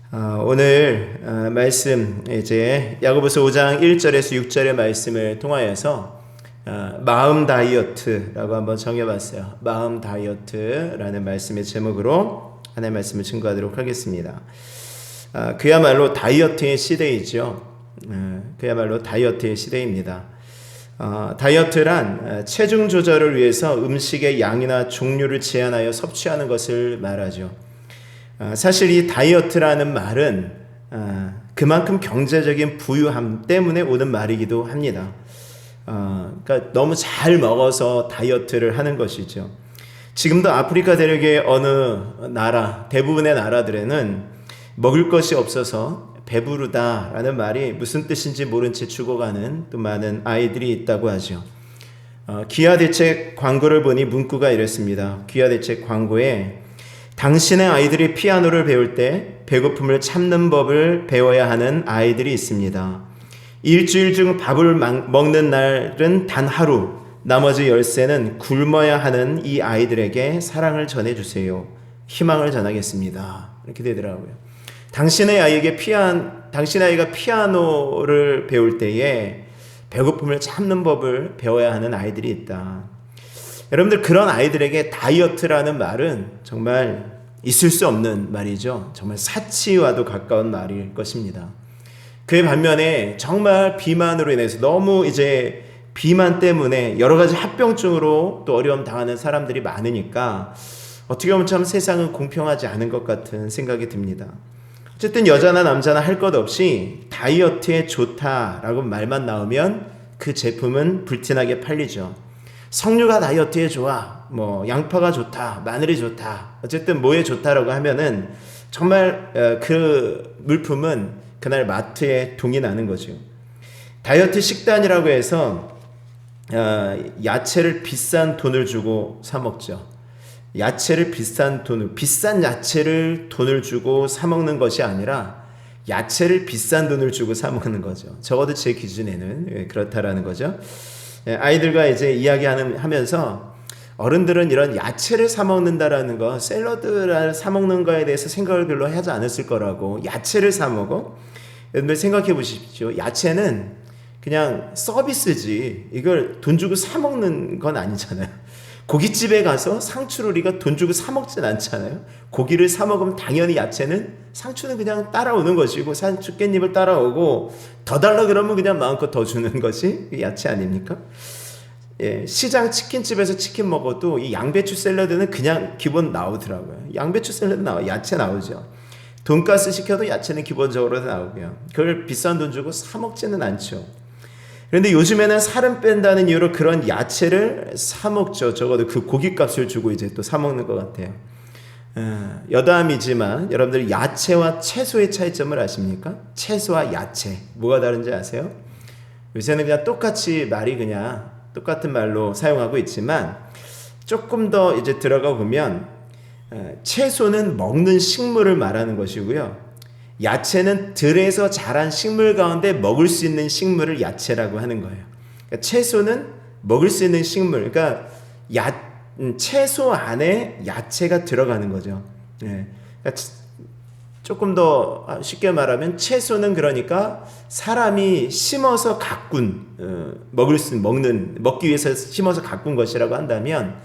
오늘 말씀 이제 야고보서 5장 1절에서 6절의 말씀을 통하여서 마음 다이어트라고 한번 정해봤어요. 마음 다이어트라는 말씀의 제목으로 하나의 말씀을 증거하도록 하겠습니다. 그야말로 다이어트의 시대이죠. 그야말로 다이어트의 시대입니다. 다이어트란 체중 조절을 위해서 음식의 양이나 종류를 제한하여 섭취하는 것을 말하죠. 사실 이 다이어트라는 말은 그만큼 경제적인 부유함 때문에 오는 말이기도 합니다. 그러니까 너무 잘 먹어서 다이어트를 하는 것이죠. 지금도 아프리카 대륙의 어느 나라, 대부분의 나라들에는 먹을 것이 없어서 배부르다라는 말이 무슨 뜻인지 모른 채 죽어가는 또 많은 아이들이 있다고 하죠. 기아대책 광고를 보니 문구가 이랬습니다. 기아대책 광고에 당신의 아이들이 피아노를 배울 때 배고픔을 참는 법을 배워야 하는 아이들이 있습니다. 일주일 중 밥을 먹는 날은 단 하루, 나머지 10세는 굶어야 하는 이 아이들에게 사랑을 전해주세요. 희망을 전하겠습니다. 이렇게 되더라고요. 당신의 아이가 피아노를 배울 때에 배고픔을 참는 법을 배워야 하는 아이들이 있다. 여러분들, 그런 아이들에게 다이어트라는 말은 정말 있을 수 없는 말이죠. 정말 사치와도 가까운 말일 것입니다. 그의 반면에 정말 비만으로 인해서 너무 이제 비만 때문에 여러 가지 합병증으로 또 어려움 당하는 사람들이 많으니까 어떻게 보면 참 세상은 공평하지 않은 것 같은 생각이 듭니다. 어쨌든 여자나 남자나 할 것 없이 다이어트에 좋다라고 말만 나오면 그 제품은 불티나게 팔리죠. 석류가 다이어트에 좋아, 양파가 좋다, 마늘이 좋다, 어쨌든 뭐에 좋다라고 하면은 정말 그 물품은 그날 마트에 동이 나는 거죠. 다이어트 식단이라고 해서 야채를 비싼 돈을 주고 사 먹죠. 비싼 야채를 돈을 주고 사 먹는 것이 아니라 야채를 비싼 돈을 주고 사 먹는 거죠. 적어도 제 기준에는 그렇다라는 거죠. 아이들과 이제 이야기하면서 어른들은 이런 야채를 사 먹는다라는 거, 샐러드를 사 먹는 거에 대해서 생각을 별로 하지 않았을 거라고. 야채를 사 먹어? 여러분들 생각해 보십시오. 야채는 그냥 서비스지, 이걸 돈 주고 사 먹는 건 아니잖아요. 고깃집에 가서 상추를 우리가 돈 주고 사 먹진 않잖아요. 고기를 사 먹으면 당연히 야채는, 상추는 그냥 따라오는 것이고, 상추 깻잎을 따라오고, 더 달라 그러면 그냥 마음껏 더 주는 것이 야채 아닙니까? 시장 치킨집에서 치킨 먹어도 이 양배추 샐러드는 그냥 기본 나오더라고요. 양배추 샐러드 야채 나오죠. 돈가스 시켜도 야채는 기본적으로 나오고요. 그걸 비싼 돈 주고 사 먹지는 않죠. 그런데 요즘에는 살은 뺀다는 이유로 그런 야채를 사 먹죠. 적어도 그 고깃값을 주고 이제 또 사 먹는 것 같아요. 여담이지만 여러분들, 야채와 채소의 차이점을 아십니까? 채소와 야채 뭐가 다른지 아세요? 요새는 그냥 똑같은 말로 사용하고 있지만 조금 더 이제 들어가 보면 채소는 먹는 식물을 말하는 것이고요. 야채는 들에서 자란 식물 가운데 먹을 수 있는 식물을 야채라고 하는 거예요. 그러니까 채소는 먹을 수 있는 식물, 그러니까 채소 안에 야채가 들어가는 거죠. 그러니까 조금 더 쉽게 말하면 채소는 그러니까 사람이 심어서 가꾼, 먹기 위해서 심어서 가꾼 것이라고 한다면,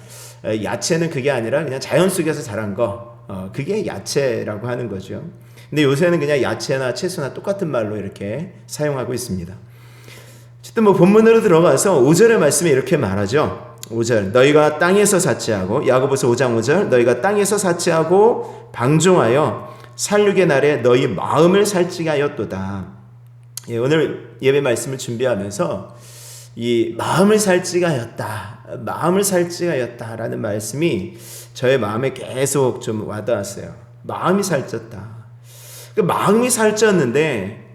야채는 그게 아니라 그냥 자연 속에서 자란 거, 그게 야채라고 하는 거죠. 근데 요새는 그냥 야채나 채소나 똑같은 말로 이렇게 사용하고 있습니다. 어쨌든 본문으로 들어가서 5절의 말씀에 이렇게 말하죠. 5절, 너희가 땅에서 사치하고, 야고보서 5장 5절, 너희가 땅에서 사치하고 방종하여 살육의 날에 너희 마음을 살찌하였도다. 오늘 예배 말씀을 준비하면서 이 마음을 살찌하였다라는 말씀이 저의 마음에 계속 좀 와닿았어요. 마음이 살쪘다. 마음이 살쪘는데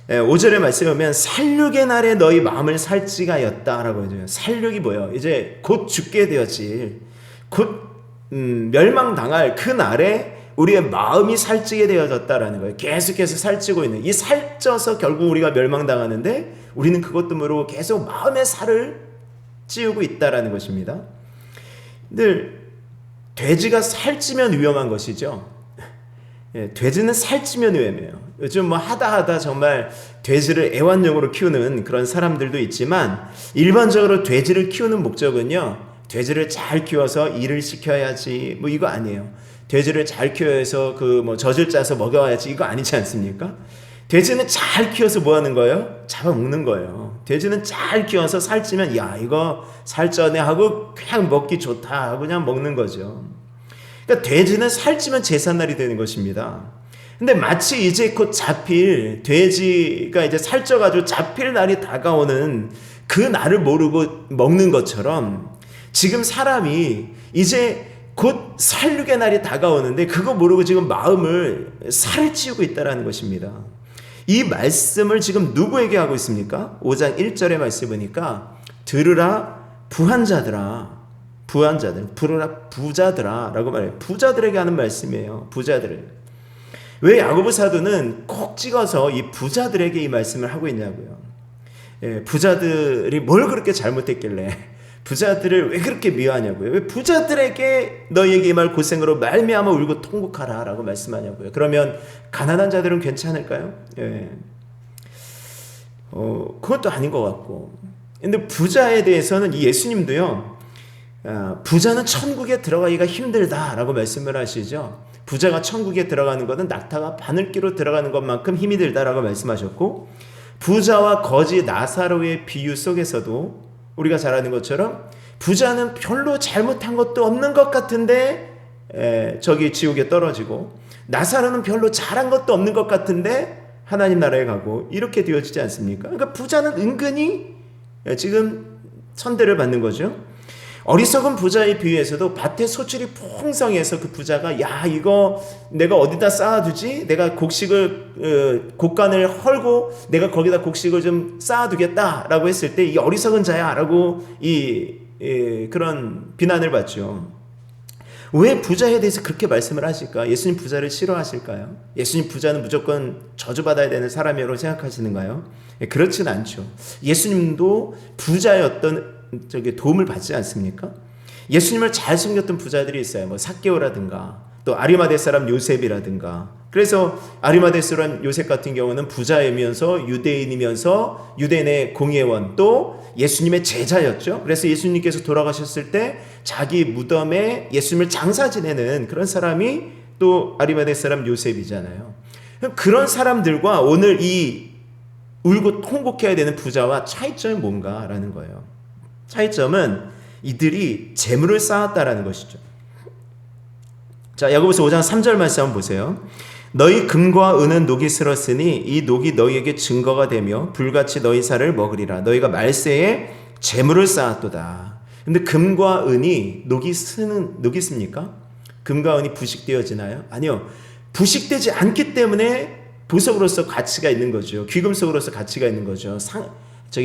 5절의 말씀에 보면 살육의 날에 너희 마음을 살찌하였다라고 해줘요. 살육이 뭐예요? 이제 곧 죽게 되어질, 곧 멸망당할 그 날에 우리의 마음이 살찌게 되어졌다라는 거예요. 계속해서 살찌고 있는, 이 살쪄서 결국 우리가 멸망당하는데 우리는 그것도 모르고 계속 마음의 살을 찌우고 있다라는 것입니다. 늘 돼지가 살찌면 위험한 것이죠. 돼지는 살찌면 위험해요. 요즘 뭐 하다 정말 돼지를 애완용으로 키우는 그런 사람들도 있지만 일반적으로 돼지를 키우는 목적은요, 돼지를 잘 키워서 일을 시켜야지 뭐 이거 아니에요. 돼지를 잘 키워서 그 뭐 젖을 짜서 먹여야지 이거 아니지 않습니까? 돼지는 잘 키워서 뭐 하는 거예요? 잡아먹는 거예요. 돼지는 잘 키워서 살찌면 야 이거 살쪄네 하고 그냥 먹기 좋다 하고 그냥 먹는 거죠. 그러니까 돼지는 살찌면 제삿날이 되는 것입니다. 근데 마치 이제 곧 잡힐 돼지가 이제 살쪄가지고 잡힐 날이 다가오는 그 날을 모르고 먹는 것처럼 지금 사람이 이제 곧 살육의 날이 다가오는데 그거 모르고 지금 마음을 살을 찌우고 있다는 것입니다. 이 말씀을 지금 누구에게 하고 있습니까? 5장 1절의 말씀 보니까 들으라 부한자들아, 들으라 부자들아 라고 말해요. 부자들에게 하는 말씀이에요. 부자들. 왜 야고보 사도는 콕 찍어서 이 부자들에게 이 말씀을 하고 있냐고요. 부자들이 뭘 그렇게 잘못했길래 부자들을 왜 그렇게 미워하냐고요. 왜 부자들에게 너희에게 이 말 고생으로 말미암아 울고 통곡하라 라고 말씀하냐고요. 그러면 가난한 자들은 괜찮을까요? 그것도 아닌 것 같고. 근데 부자에 대해서는 이 예수님도요, 부자는 천국에 들어가기가 힘들다라고 말씀을 하시죠. 부자가 천국에 들어가는 것은 낙타가 바늘기로 들어가는 것만큼 힘이 들다라고 말씀하셨고, 부자와 거지 나사로의 비유 속에서도 우리가 잘 아는 것처럼 부자는 별로 잘못한 것도 없는 것 같은데 저기 지옥에 떨어지고, 나사로는 별로 잘한 것도 없는 것 같은데 하나님 나라에 가고, 이렇게 되어지지 않습니까? 그러니까 부자는 은근히 지금 천대를 받는 거죠. 어리석은 부자의 비유에서도 밭에 소출이 풍성해서 그 부자가 야 이거 내가 어디다 쌓아두지? 내가 곡간을 헐고 내가 거기다 곡식을 좀 쌓아두겠다라고 했을 때 이 어리석은 자야라고 그런 비난을 받죠. 왜 부자에 대해서 그렇게 말씀을 하실까? 예수님 부자를 싫어하실까요? 예수님 부자는 무조건 저주받아야 되는 사람이라고 생각하시는가요? 그렇진 않죠. 예수님도 부자였던 도움을 받지 않습니까? 예수님을 잘 섬겼던 부자들이 있어요. 뭐 삭개오라든가 또 아리마대 사람 요셉이라든가. 그래서 아리마대 사람 요셉 같은 경우는 부자이면서 유대인이면서 유대인의 공예원, 또 예수님의 제자였죠. 그래서 예수님께서 돌아가셨을 때 자기 무덤에 예수님을 장사 지내는 그런 사람이 또 아리마대 사람 요셉이잖아요. 그런 사람들과 오늘 이 울고 통곡해야 되는 부자와 차이점이 뭔가라는 거예요. 차이점은 이들이 재물을 쌓았다라는 것이죠. 자, 야고보서 5장 3절 말씀 한번 보세요. 너희 금과 은은 녹이 슬었으니 이 녹이 너희에게 증거가 되며 불같이 너희 살을 먹으리라. 너희가 말세에 재물을 쌓았도다. 근데 금과 은이 녹이 씁니까? 금과 은이 부식되어지나요? 아니요. 부식되지 않기 때문에 보석으로서 가치가 있는 거죠. 귀금속으로서 가치가 있는 거죠.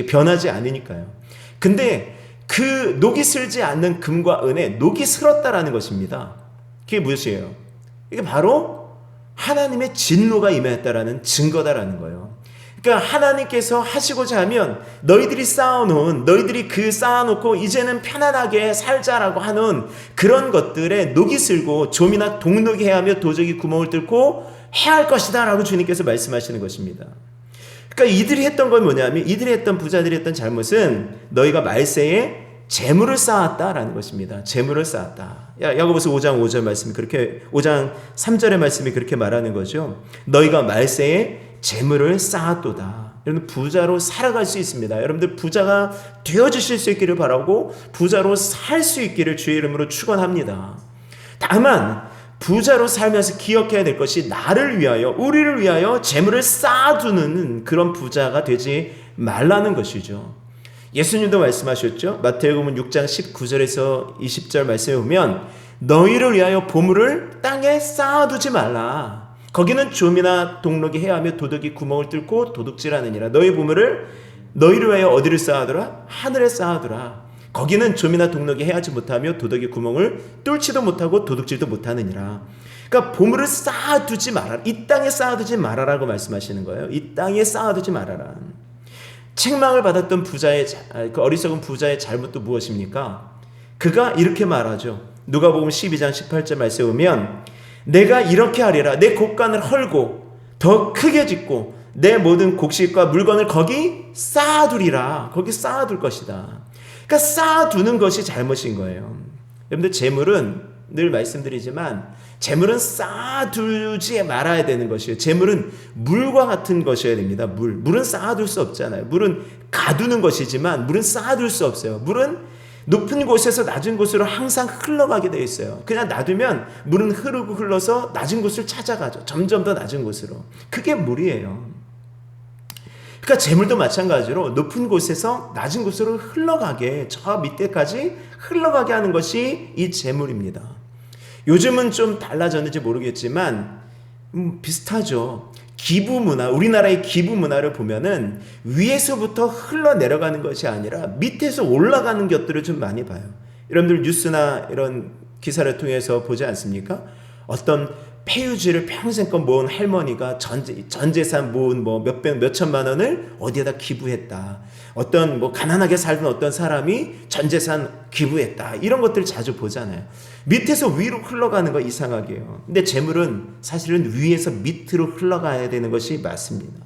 변하지 않으니까요. 근데 그 녹이 슬지 않는 금과 은에 녹이 슬었다라는 것입니다. 그게 무엇이에요? 이게 바로 하나님의 진노가 임했다라는 증거다라는 거예요. 그러니까 하나님께서 하시고자 하면 너희들이 쌓아놓고 이제는 편안하게 살자라고 하는 그런 것들에 녹이 슬고 좀이나 동록이 해하며 도적이 구멍을 뚫고 해야 할 것이다 라고 주님께서 말씀하시는 것입니다. 그러니까 이들이 했던 건 뭐냐면, 이들이 했던 부자들이 했던 잘못은 너희가 말세에 재물을 쌓았다라는 것입니다. 재물을 쌓았다. 야고보서 5장 5절 말씀이 그렇게, 5장 3절의 말씀이 그렇게 말하는 거죠. 너희가 말세에 재물을 쌓았도다. 여러분 부자로 살아갈 수 있습니다. 여러분들 부자가 되어주실 수 있기를 바라고 부자로 살 수 있기를 주의 이름으로 축원합니다. 다만 부자로 살면서 기억해야 될 것이 나를 위하여, 우리를 위하여 재물을 쌓아두는 그런 부자가 되지 말라는 것이죠. 예수님도 말씀하셨죠. 마태복음 6장 19절에서 20절 말씀에 보면 너희를 위하여 보물을 땅에 쌓아두지 말라. 거기는 좀이나 동록이 해하며 도둑이 구멍을 뚫고 도둑질하느니라. 너희 보물을 너희를 위하여 어디를 쌓아두라? 하늘에 쌓아두라. 거기는 좀이나 동록이 해하지 못하며 도둑이 구멍을 뚫지도 못하고 도둑질도 못하느니라. 그러니까 보물을 쌓아두지 말아라. 이 땅에 쌓아두지 말아라고 말씀하시는 거예요. 이 땅에 쌓아두지 말아라. 책망을 받았던 그 어리석은 부자의 잘못도 무엇입니까? 그가 이렇게 말하죠. 누가복음 12장 18절 말씀에 보면 내가 이렇게 하리라. 내 곡간을 헐고 더 크게 짓고 내 모든 곡식과 물건을 거기 쌓아두리라. 거기 쌓아둘 것이다. 그러니까 쌓아두는 것이 잘못인 거예요. 여러분들 재물은 늘 말씀드리지만 재물은 쌓아두지 말아야 되는 것이에요. 재물은 물과 같은 것이어야 됩니다. 물은 쌓아둘 수 없잖아요. 물은 가두는 것이지만 물은 쌓아둘 수 없어요. 물은 높은 곳에서 낮은 곳으로 항상 흘러가게 되어 있어요. 그냥 놔두면 물은 흐르고 흘러서 낮은 곳을 찾아가죠. 점점 더 낮은 곳으로. 그게 물이에요. 그러니까 재물도 마찬가지로 높은 곳에서 낮은 곳으로 흘러가게, 저 밑에까지 흘러가게 하는 것이 이 재물입니다. 요즘은 좀 달라졌는지 모르겠지만 비슷하죠. 기부 문화, 우리나라의 기부 문화를 보면은 위에서부터 흘러내려가는 것이 아니라 밑에서 올라가는 것들을 좀 많이 봐요. 여러분들 뉴스나 이런 기사를 통해서 보지 않습니까? 어떤 폐유지를 평생껏 모은 할머니가 전재산 모은 뭐 몇천만 원을 어디에다 기부했다. 어떤 뭐 가난하게 살던 어떤 사람이 전재산 기부했다. 이런 것들을 자주 보잖아요. 밑에서 위로 흘러가는 거 이상하게요. 근데 재물은 사실은 위에서 밑으로 흘러가야 되는 것이 맞습니다.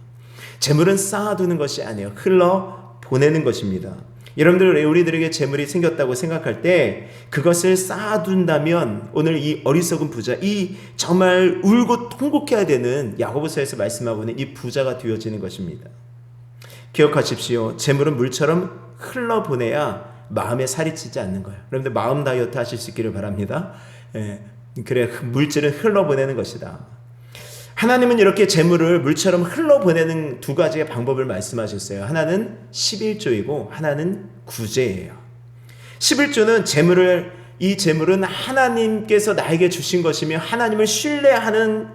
재물은 쌓아두는 것이 아니에요. 흘러 보내는 것입니다. 여러분들, 우리들에게 재물이 생겼다고 생각할 때 그것을 쌓아둔다면 오늘 이 어리석은 부자, 이 정말 울고 통곡해야 되는 야고보서에서 말씀하고 있는 이 부자가 되어지는 것입니다. 기억하십시오. 재물은 물처럼 흘러보내야 마음에 살이 찌지 않는 거예요. 여러분들 마음 다이어트 하실 수 있기를 바랍니다. 그래, 물질은 흘러보내는 것이다. 하나님은 이렇게 재물을 물처럼 흘러보내는 두 가지의 방법을 말씀하셨어요. 하나는 11조이고 하나는 구제예요. 11조는 이 재물은 하나님께서 나에게 주신 것이며 하나님을 신뢰하는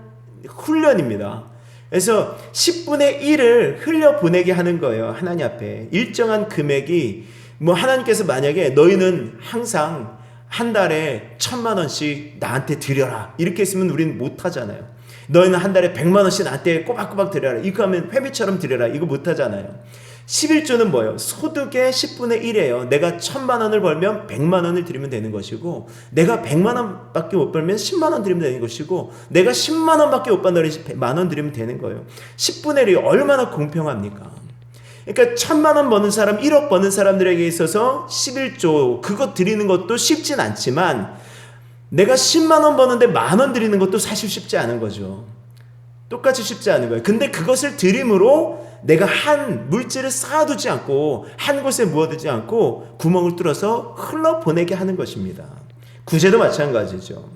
훈련입니다. 그래서 10분의 1을 흘려보내게 하는 거예요. 하나님 앞에. 일정한 금액이 하나님께서 만약에 너희는 항상 한 달에 1,000만 원씩 나한테 드려라. 이렇게 했으면 우리는 못하잖아요. 너희는 한 달에 100만 원씩 나한테 꼬박꼬박 드려라. 이거 하면 회비처럼 드려라. 이거 못하잖아요. 11조는 뭐예요? 소득의 10분의 1이에요. 내가 1,000만 원을 벌면 100만 원을 드리면 되는 것이고, 내가 100만 원밖에 못 벌면 10만 원 드리면 되는 것이고, 내가 10만 원밖에 못 벌면 100만 원 드리면 되는 거예요. 10분의 1이 얼마나 공평합니까? 그러니까 1,000만 원 버는 사람, 1억 버는 사람들에게 있어서 11조 그거 드리는 것도 쉽진 않지만 내가 10만 원 버는데 10,000원 드리는 것도 사실 쉽지 않은 거죠. 똑같이 쉽지 않은 거예요. 근데 그것을 드림으로 내가 한 물질을 쌓아두지 않고 한 곳에 모아두지 않고 구멍을 뚫어서 흘러보내게 하는 것입니다. 구제도 마찬가지죠.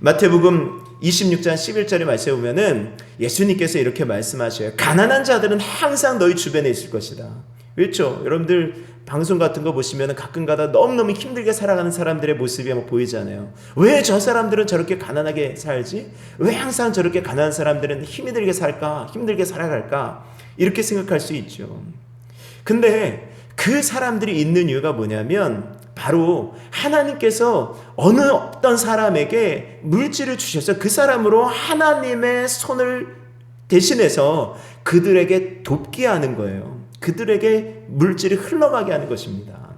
마태복음 26장 11절의 말씀에 보면은 예수님께서 이렇게 말씀하셔요. 가난한 자들은 항상 너희 주변에 있을 것이다. 그렇죠? 여러분들 방송 같은 거 보시면 가끔가다 너무너무 힘들게 살아가는 사람들의 모습이 막 보이잖아요. 왜 저 사람들은 저렇게 가난하게 살지? 왜 항상 저렇게 가난한 사람들은 힘이 들게 살까? 힘들게 살아갈까? 이렇게 생각할 수 있죠. 근데 그 사람들이 있는 이유가 뭐냐면 바로 하나님께서 어떤 사람에게 물질을 주셔서 그 사람으로 하나님의 손을 대신해서 그들에게 돕게 하는 거예요. 그들에게 물질이 흘러가게 하는 것입니다.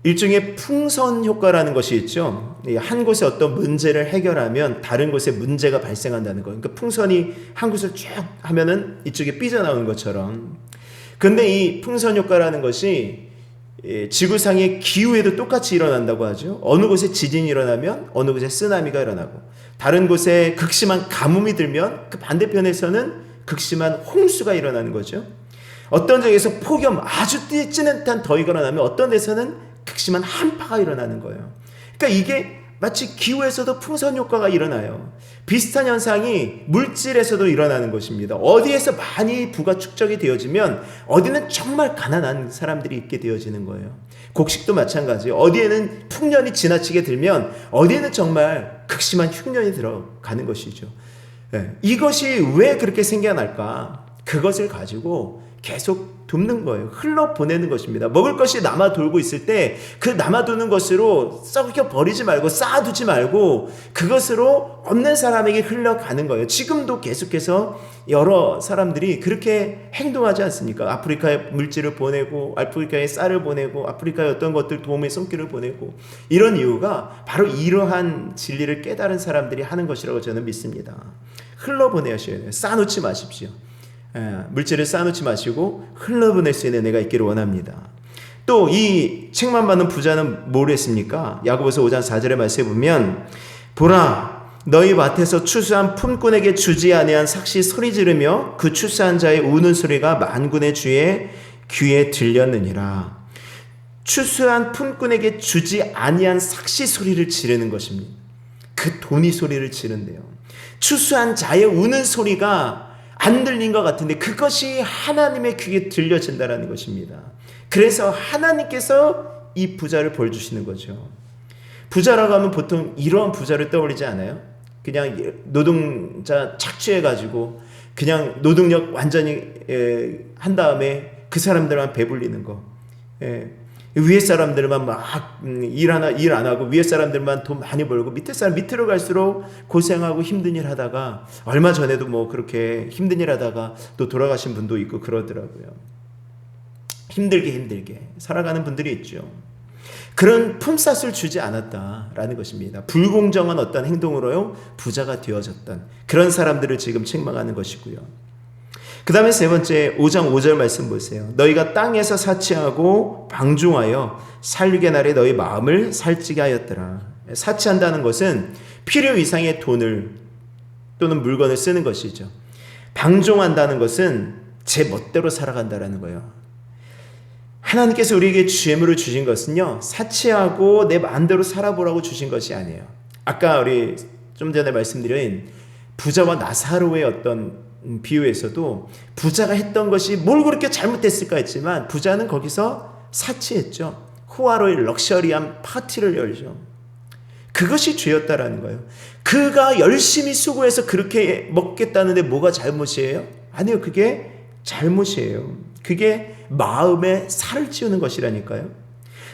일종의 풍선 효과라는 것이 있죠. 한 곳에 어떤 문제를 해결하면 다른 곳에 문제가 발생한다는 거예요. 그러니까 풍선이 한 곳을 쭉 하면은 이쪽에 삐져나오는 것처럼. 근데 이 풍선 효과라는 것이 지구상의 기후에도 똑같이 일어난다고 하죠. 어느 곳에 지진이 일어나면 어느 곳에 쓰나미가 일어나고, 다른 곳에 극심한 가뭄이 들면 그 반대편에서는 극심한 홍수가 일어나는 거죠. 어떤 지역에서 폭염, 아주 찌는 듯한 더위가 일어나면 어떤 데서는 극심한 한파가 일어나는 거예요. 그러니까 이게 마치 기후에서도 풍선 효과가 일어나요. 비슷한 현상이 물질에서도 일어나는 것입니다. 어디에서 많이 부가 축적이 되어지면 어디는 정말 가난한 사람들이 있게 되어지는 거예요. 곡식도 마찬가지예요. 어디에는 풍년이 지나치게 들면 어디에는 정말 극심한 흉년이 들어가는 것이죠. 이것이 왜 그렇게 생겨날까? 그것을 가지고 계속 돕는 거예요. 흘러보내는 것입니다. 먹을 것이 남아 돌고 있을 때 그 남아 도는 것으로 썩여 버리지 말고 쌓아두지 말고 그것으로 없는 사람에게 흘러가는 거예요. 지금도 계속해서 여러 사람들이 그렇게 행동하지 않습니까? 아프리카에 물질을 보내고 아프리카에 쌀을 보내고 아프리카에 어떤 것들 도움의 손길을 보내고 이런 이유가 바로 이러한 진리를 깨달은 사람들이 하는 것이라고 저는 믿습니다. 흘러보내셔야 돼요. 쌓아놓지 마십시오. 물질을 쌓아놓지 마시고 흘러보낼 수 있는 은혜가 있기를 원합니다. 또 이 책만 받는 부자는 뭘 했습니까? 야고보서 5장 4절의 말씀에 보면 보라 너희 밭에서 추수한 품꾼에게 주지 아니한 삭시 소리 지르며 그 추수한 자의 우는 소리가 만군의 주의 귀에 들렸느니라. 추수한 품꾼에게 주지 아니한 삭시 소리를 지르는 것입니다. 그 돈이 소리를 지른대요. 추수한 자의 우는 소리가 안 들린 것 같은데 그것이 하나님의 귀에 들려진다는 것입니다. 그래서 하나님께서 이 부자를 벌 주시는 거죠. 부자라고 하면 보통 이러한 부자를 떠올리지 않아요? 그냥 노동자 착취해가지고 그냥 노동력 완전히 한 다음에 그 사람들만 배불리는 거. 위에 사람들만 막 일 안 하고 위에 사람들만 돈 많이 벌고 밑에 사람 밑으로 갈수록 고생하고 힘든 일 하다가 얼마 전에도 뭐 그렇게 힘든 일 하다가 또 돌아가신 분도 있고 그러더라고요. 힘들게 살아가는 분들이 있죠. 그런 품삯을 주지 않았다라는 것입니다. 불공정한 어떤 행동으로요 부자가 되어졌던 그런 사람들을 지금 책망하는 것이고요. 그 다음에 세 번째 5장 5절 말씀 보세요. 너희가 땅에서 사치하고 방종하여 살육의 날에 너희 마음을 살찌게 하였더라. 사치한다는 것은 필요 이상의 돈을 또는 물건을 쓰는 것이죠. 방종한다는 것은 제 멋대로 살아간다는 거예요. 하나님께서 우리에게 죄물을 주신 것은요 사치하고 내 마음대로 살아보라고 주신 것이 아니에요. 아까 우리 좀 전에 말씀드린 부자와 나사로의 어떤 비유에서도 부자가 했던 것이 뭘 그렇게 잘못했을까 했지만 부자는 거기서 사치했죠. 호화로이 럭셔리한 파티를 열죠. 그것이 죄였다라는 거예요. 그가 열심히 수고해서 그렇게 먹겠다는데 뭐가 잘못이에요? 아니요, 그게 잘못이에요. 그게 마음에 살을 찌우는 것이라니까요.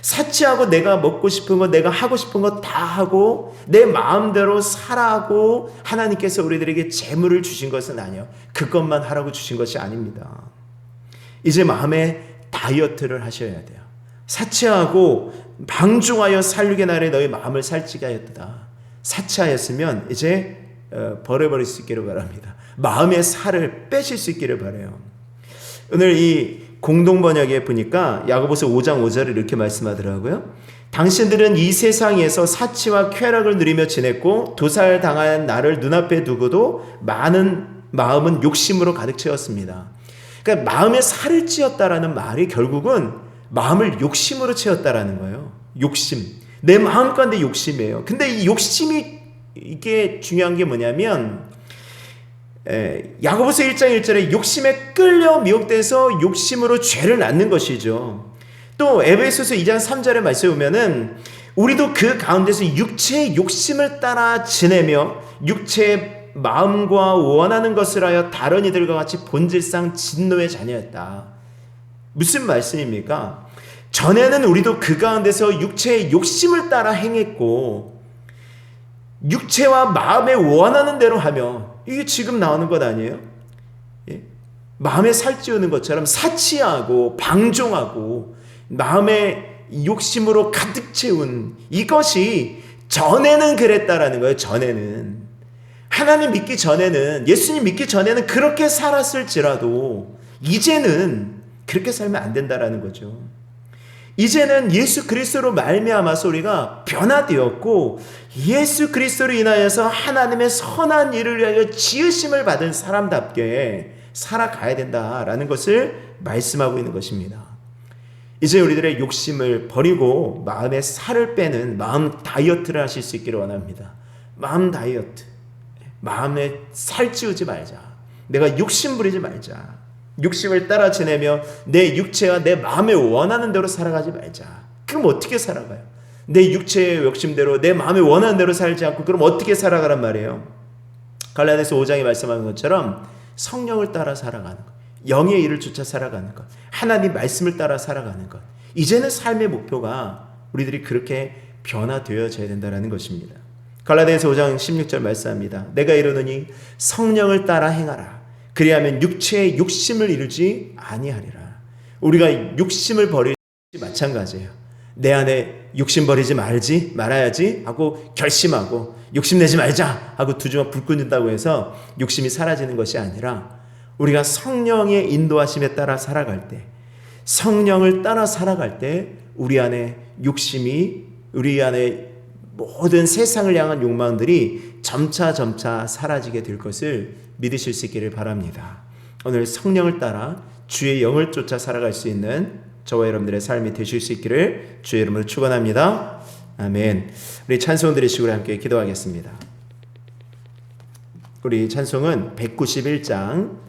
사치하고 내가 먹고 싶은 거 내가 하고 싶은 거 다 하고 내 마음대로 살아고 하나님께서 우리들에게 재물을 주신 것은 아니에요. 그것만 하라고 주신 것이 아닙니다. 이제 마음에 다이어트를 하셔야 돼요. 사치하고 방종하여 살육의 날에 너희 마음을 살찌게 하였다. 사치하였으면 이제 버려버릴 수 있기를 바랍니다. 마음의 살을 빼실 수 있기를 바라요. 오늘 이 공동번역에 보니까 야고보서 5장 5절을 이렇게 말씀하더라고요. 당신들은 이 세상에서 사치와 쾌락을 누리며 지냈고 도살당한 나를 눈앞에 두고도 마음은 욕심으로 가득 채웠습니다. 그러니까 마음에 살을 찌었다라는 말이 결국은 마음을 욕심으로 채웠다라는 거예요. 욕심. 내 마음 가운데 욕심이에요. 근데 이 욕심이 이게 중요한 게 뭐냐면 야고보서 1장 1절에 욕심에 끌려 미혹돼서 욕심으로 죄를 낳는 것이죠. 또 에베소서 2장 3절에 말씀에 보면은 우리도 그 가운데서 육체의 욕심을 따라 지내며 육체의 마음과 원하는 것을 하여 다른 이들과 같이 본질상 진노의 자녀였다. 무슨 말씀입니까? 전에는 우리도 그 가운데서 육체의 욕심을 따라 행했고 육체와 마음에 원하는 대로 하며 이게 지금 나오는 것 아니에요? 예? 마음에 살찌우는 것처럼 사치하고 방종하고 마음의 욕심으로 가득 채운 이것이 전에는 그랬다라는 거예요. 전에는 하나님 믿기 전에는 예수님 믿기 전에는 그렇게 살았을지라도 이제는 그렇게 살면 안 된다라는 거죠. 이제는 예수 그리스도로 말미암아서 우리가 변화되었고 예수 그리스도로 인하여서 하나님의 선한 일을 위하여 지으심을 받은 사람답게 살아가야 된다라는 것을 말씀하고 있는 것입니다. 이제 우리들의 욕심을 버리고 마음의 살을 빼는 마음 다이어트를 하실 수 있기를 원합니다. 마음 다이어트. 마음에 살찌우지 말자. 내가 욕심 부리지 말자. 욕심을 따라 지내며 내 육체와 내 마음에 원하는 대로 살아가지 말자. 그럼 어떻게 살아가요? 내 육체의 욕심대로 내 마음에 원하는 대로 살지 않고 그럼 어떻게 살아가란 말이에요? 갈라디아서 5장에 말씀하는 것처럼 성령을 따라 살아가는 거예요. 영의 일을 쫓아 살아가는 것, 하나님 말씀을 따라 살아가는 것. 이제는 삶의 목표가 우리들이 그렇게 변화되어져야 된다는 것입니다. 갈라디아서 5장 16절 말씀합니다. 내가 이르노니 성령을 따라 행하라. 그리하면 육체의 욕심을 이루지 아니하리라. 우리가 욕심을 버리지 마찬가지예요. 내 안에 욕심 버리지 말아야지 하고 결심하고 욕심내지 말자 하고 두 주먹 불 끈다고 해서 욕심이 사라지는 것이 아니라 우리가 성령의 인도하심에 따라 살아갈 때, 성령을 따라 살아갈 때 우리 안에 욕심이, 우리 안에 모든 세상을 향한 욕망들이 점차 사라지게 될 것을 믿으실 수 있기를 바랍니다. 오늘 성령을 따라 주의 영을 쫓아 살아갈 수 있는 저와 여러분들의 삶이 되실 수 있기를 주의 이름으로 축원합니다. 아멘. 우리 찬송 드리시고 함께 기도하겠습니다. 우리 찬송은 191장